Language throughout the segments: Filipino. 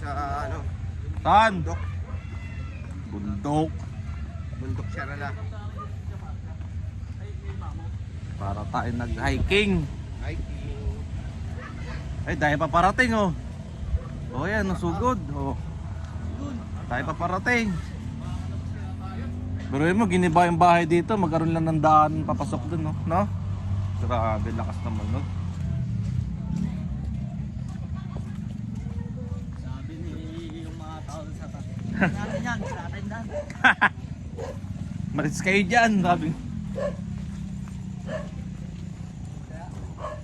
sa ano. Saan? Bundok. Bundok. Bundok Sharala. Para tayo nag-hiking. Hiking. Ay, dahil pa parating oh. Oh yan, nasugod. Oh. Tayo pa parating. Pero yun mo, giniba yung bahay dito. Magkaroon lang ng daan papasok dun, no? Grabe, lakas naman, no? Sabi ni yung mga tao sa tabi. Natin yan, sa atin dan. Maris kayo dyan, sabi.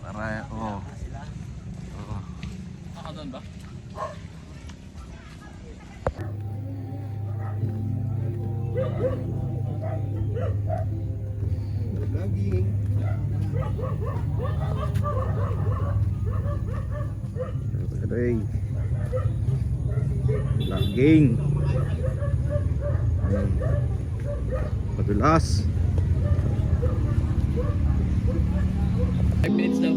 Tara, oh. Oh. Ako doon ba? Vlogging. Aray. Laging. Padulas. 5 minutes daw.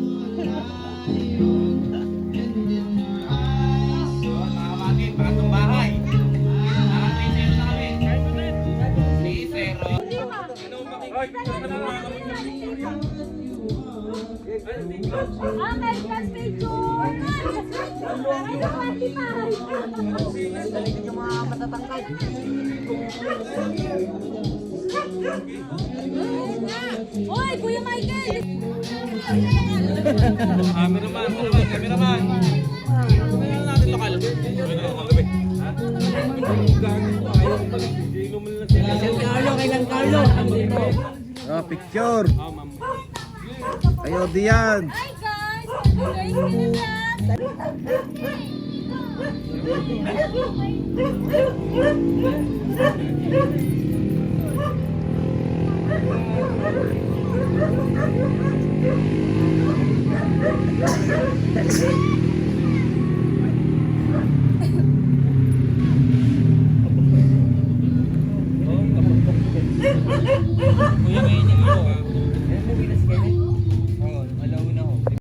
Nakakabagay, pangatong bahay. Nakakabagay na kami. 3-0. Okay, class picture! Dalitin yung mga matatangkad. Hoy, Kuya Michael! Cameraman. Ano natin lokal? Kailan Carlo? Oh, picture. Ayo diyan. Hi guys! Guys, pinagyan!